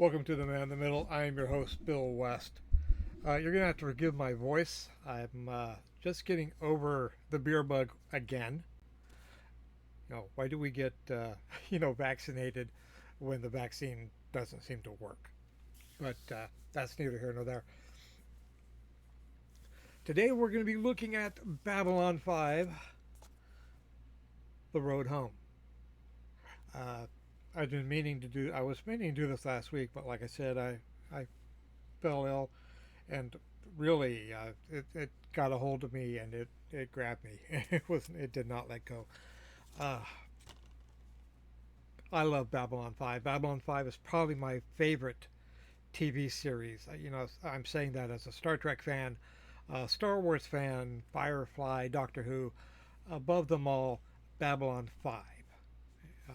Welcome to the Man in the Middle. I am your host, Bill West. You're going to have to forgive my voice. I'm just getting over the beer bug again. Why do we get, vaccinated when the vaccine doesn't seem to work? But that's neither here nor there. Today we're going to be looking at Babylon 5, The Road Home. Uh, I was meaning to do this last week, but like I said, I fell ill and really it got a hold of me and it grabbed me. It did not let go. Uh, I love Babylon 5. Babylon 5 is probably my favorite TV series. I'm saying that as a Star Trek fan, Star Wars fan, Firefly, Doctor Who. Above them all, Babylon 5. Uh,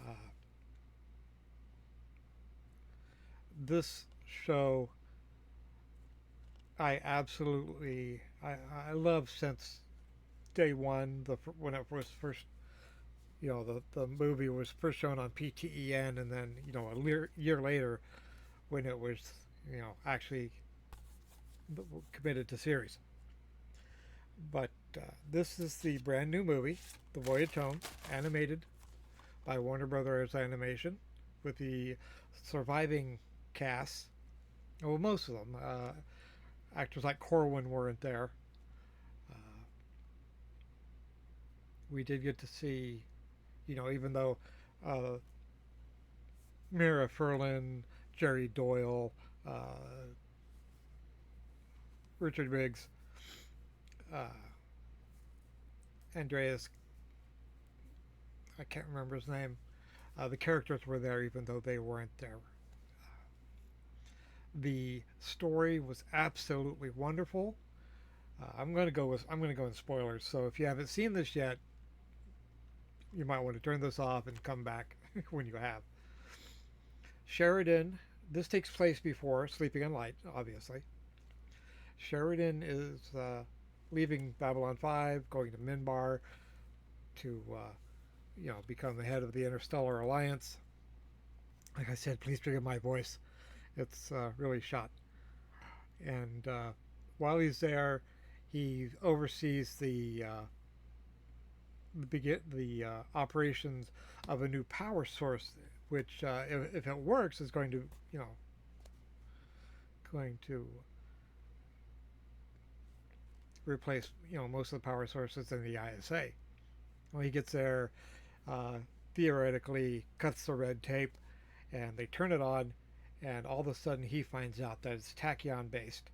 this show I love since day one. When it was first, the movie was first shown on PTEN, and then year later when it was actually committed to series. But this is the brand new movie, The Voyage Home, animated by Warner Brothers Animation, with the surviving cast. Well, most of them. Actors like Corwin weren't there. Uh, we did get to see, even though uh, Mira Furlan, Jerry Doyle, Richard Biggs, uh, Andreas, I can't remember his name. The characters were there even though they weren't there. The story was absolutely wonderful. I'm going to go in spoilers. So if you haven't seen this yet, you might want to turn this off and come back when you have. Sheridan. This takes place before Sleeping in Light, obviously. Sheridan is leaving Babylon 5, going to Minbar to, become the head of the Interstellar Alliance. Like I said, please forgive my voice. It's really shot. And while he's there, he oversees the operations of a new power source, which, if it works, is going to replace most of the power sources in the ISA. When he gets there, uh, theoretically cuts the red tape, and they turn it on, and all of a sudden he finds out that it's tachyon based,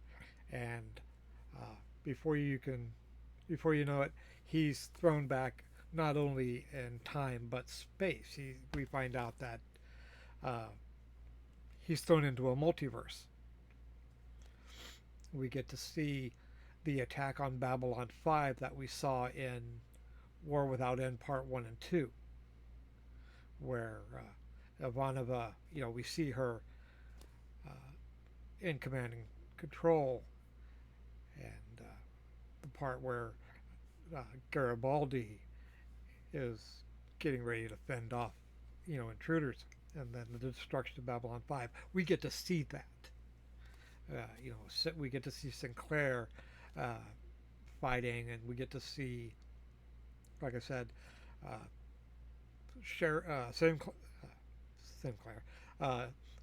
and uh, before you can before you know it, he's thrown back not only in time but space. We find out that uh, he's thrown into a multiverse. We get to see the attack on Babylon 5 that we saw in War Without End Part 1 and 2, where Ivanova, we see her uh, in command and control, and the part where Garibaldi is getting ready to fend off, intruders, and then the destruction of Babylon 5. We get to see that. We get to see Sinclair uh, fighting, and we get to see, like I said, uh, Sinclair,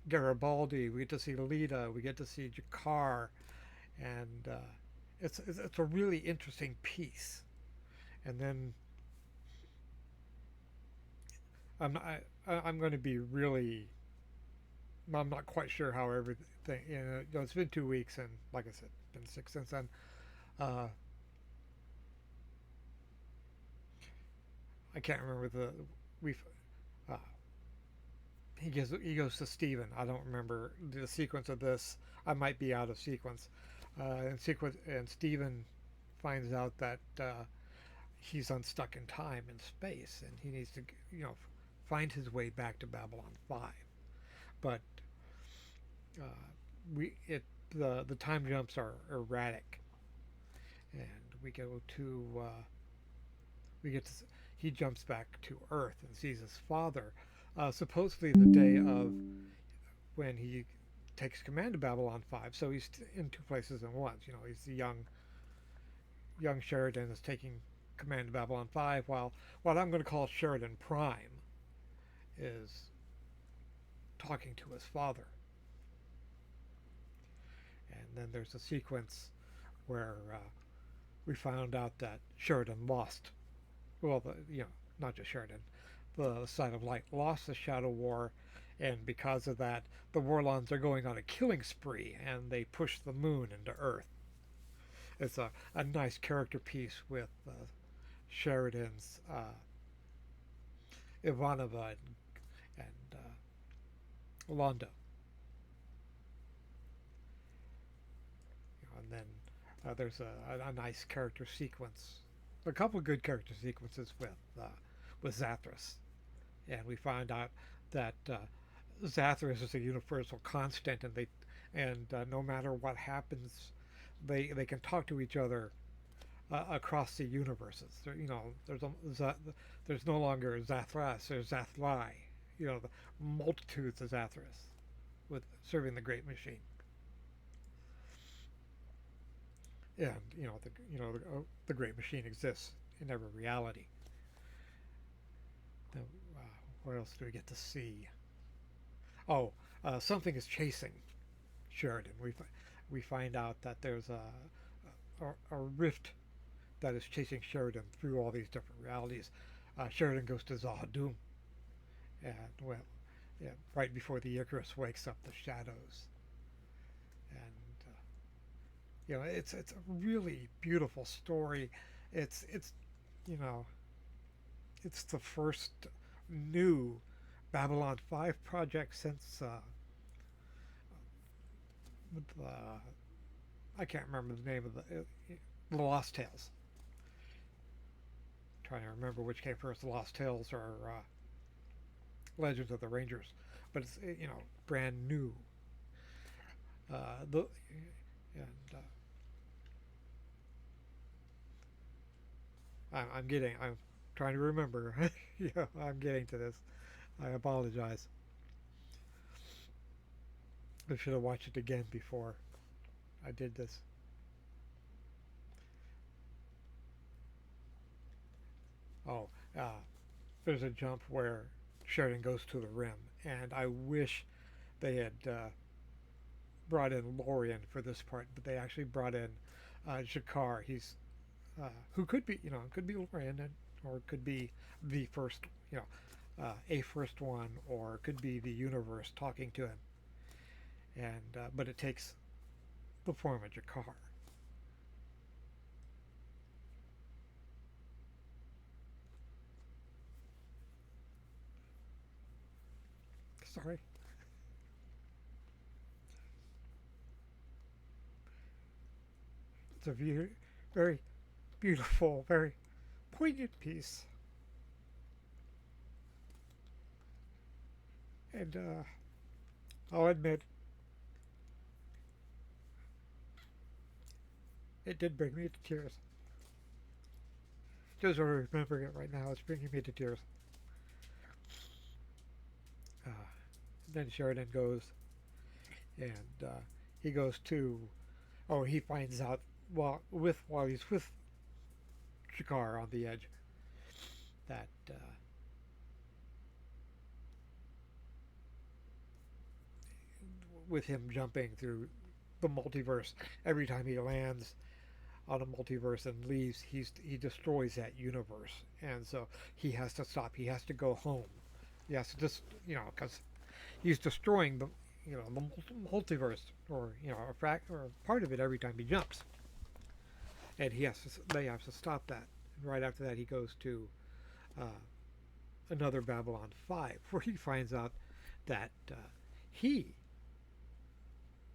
Garibaldi. We get to see Lita. We get to see Jakar, and it's a really interesting piece. And then I'm going to be really. I'm not quite sure how everything. It's been 2 weeks, and like I said, been sick since then. Uh, I can't remember we. Uh, he goes to Stephen. I don't remember the sequence of this. I might be out of sequence. And Stephen finds out that he's unstuck in time and space, and he needs to find his way back to Babylon 5. But uh, we it the time jumps are erratic, and we go to we get to he jumps back to Earth and sees his father, supposedly the day of when he takes command of Babylon 5. So he's in two places at once. You know, he's the young Sheridan is taking command of Babylon 5, while what I'm going to call Sheridan Prime is talking to his father. And then there's a sequence where we found out that Sheridan lost. Well, not just Sheridan, the Side of Light lost the Shadow War, and because of that, the Warlons are going on a killing spree, and they push the moon into Earth. It's a nice character piece with Sheridan's Ivanova and Londo. And then there's a nice character sequence, a couple of good character sequences with Zathras, and we find out that Zathras is a universal constant, and no matter what happens, they can talk to each other across the universes. There's no longer Zathras or Zathlai. The multitudes of Zathras with serving the Great Machine. And the Great Machine exists in every reality. Now, what else do we get to see? Oh, something is chasing Sheridan. We find out that there's a rift that is chasing Sheridan through all these different realities. Sheridan goes to Zahadum, and yeah, right before the Icarus wakes up the shadows, and it's a really beautiful story. It's you know it's the first new Babylon 5 project since I can't remember the name of the Lost Tales. I'm trying to remember which came first, the Lost Tales or Legends of the Rangers, but it's brand new. The and I'm trying to remember. Yeah, I'm getting to this. I apologize. I should have watched it again before I did this. Oh, there's a jump where Sheridan goes to the rim, and I wish they had brought in Lorian for this part, but they actually brought in Jakar. He's who could be, could be Lorian, or it could be the first, a first one, or it could be the universe talking to him. And but it takes the form of Jakar. Sorry. It's a very beautiful, very poignant piece. And I'll admit, it did bring me to tears. Just remembering it right now, it's bringing me to tears. Uh, then Sheridan goes, and he goes to, oh, he finds out while he's with Shikar on the edge that with him jumping through the multiverse, every time he lands on a multiverse and leaves, he destroys that universe, and so he has to stop. He has to go home. He has to just because he's destroying the multiverse, or or part of it every time he jumps, and they have to stop that. And right after that, he goes to uh, another Babylon 5, where he finds out that he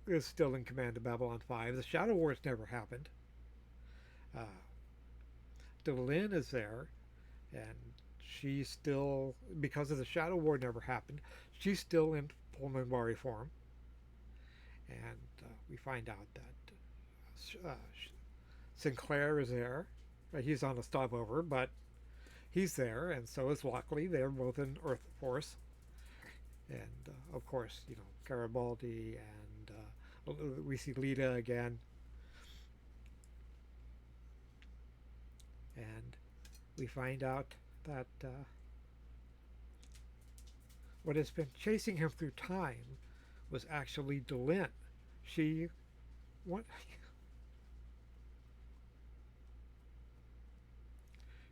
is still in command of Babylon 5. The Shadow Wars never happened. Uh, Delenn is there, and she's still, because of the Shadow War never happened, she's still in full Minbari form. And we find out that Sinclair is there. He's on a stopover, but he's there, and so is Lockley. They're both in Earth Force. And of course, Garibaldi and We see Lita again, and we find out that what has been chasing him through time was actually Delin. She what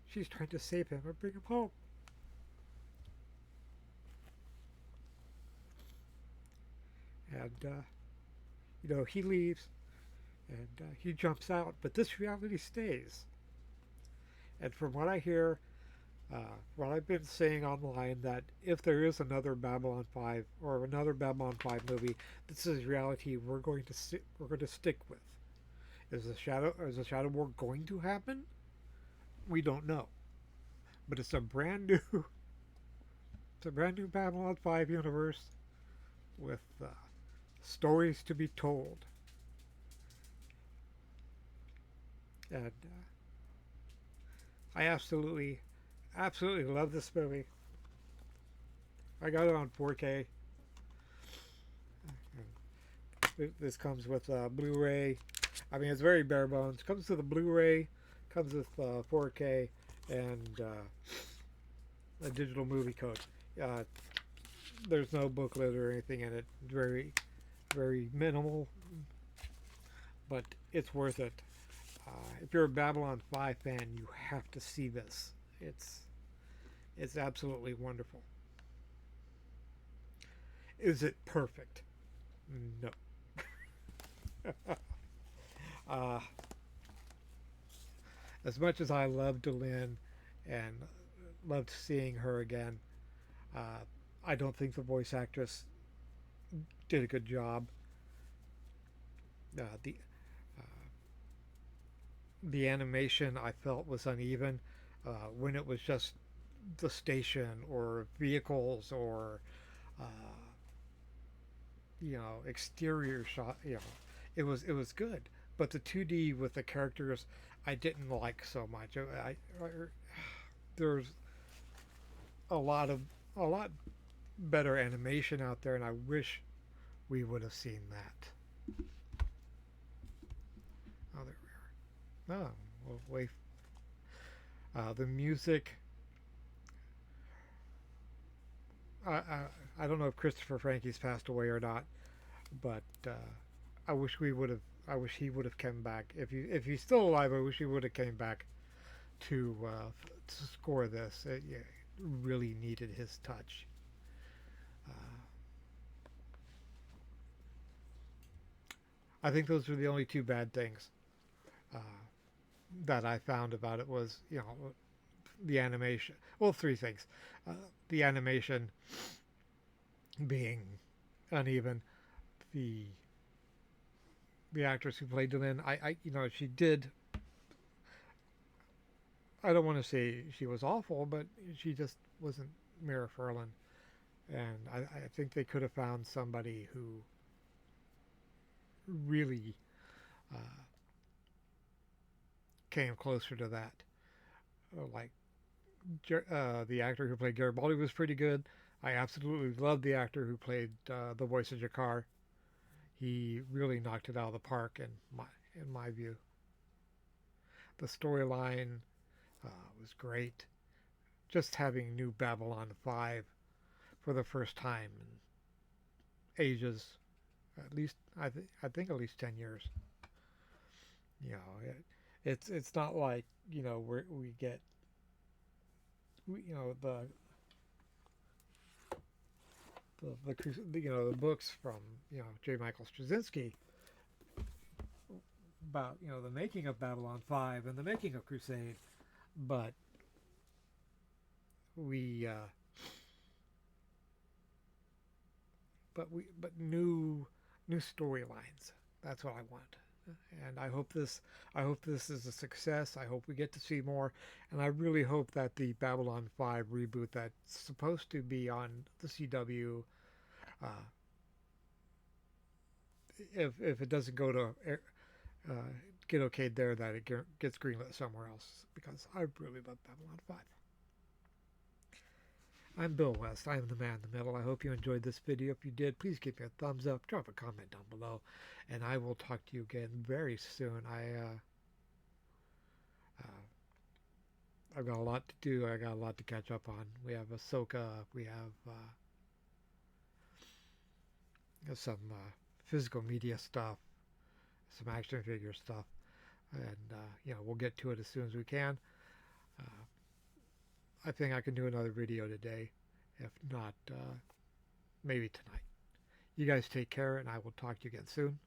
she's trying to save him and bring him home. And he leaves and he jumps out, but this reality stays. And from what I hear, what I've been saying online, that if there is another Babylon 5 or another Babylon 5 movie, this is reality we're going to stick with. Is the Shadow War going to happen? We don't know, but it's a brand new it's a brand new Babylon 5 universe with stories to be told, and I absolutely love this movie. I got it on 4K. This comes with Blu-ray. I mean, it's very bare bones. Comes with a Blu-ray, comes with 4K, and a digital movie code. Uh, there's no booklet or anything in it. Very, very minimal, but it's worth it. If you're a Babylon 5 fan, you have to see this. It's absolutely wonderful. Is it perfect? No. uh, as much as I loved Delin and loved seeing her again, uh, I don't think the voice actress did a good job. The uh, the animation I felt was uneven when it was just the station or vehicles or uh, exterior shot. It was good, but the 2D with the characters I didn't like so much. There's a lot better animation out there, and I wish we would have seen that. Oh, there we are. Oh, well, wait. The music. I don't know if Christopher Frankie's passed away or not, but I wish we would have. I wish he would have come back. If he's still alive, I wish he would have came back to score this. Yeah, really needed his touch. Uh, I think those were the only two bad things uh, that I found about it was the animation. Well, three things: uh, the animation being uneven, the the actress who played Dylan. She did. I don't want to say she was awful, but she just wasn't Mira Furlan, and I think they could have found somebody who really uh, came closer to that. Like the actor who played Garibaldi was pretty good. I absolutely loved the actor who played the voice of Jakar. He really knocked it out of the park in my view. The storyline was great. Just having New Babylon 5 for the first time in ages, at least I think at least 10 years. You know, it's not like we get the books from J. Michael Straczynski about the making of Babylon 5 and the making of Crusade, but we but new storylines. That's what I want, and I hope this is a success. I hope we get to see more, and I really hope that the Babylon 5 reboot that's supposed to be on the CW, uh, if it doesn't go to uh, get okayed there, that it gets greenlit somewhere else, because I really love Babylon 5. I'm Bill West. I am the man in the middle. I hope you enjoyed this video. If you did, please give me a thumbs up, drop a comment down below, and I will talk to you again very soon. I've got a lot to do. I got a lot to catch up on. We have Ahsoka. We have some physical media stuff, some action figure stuff, and we'll get to it as soon as we can. Uh, I think I can do another video today, if not, maybe tonight. You guys take care, and I will talk to you again soon.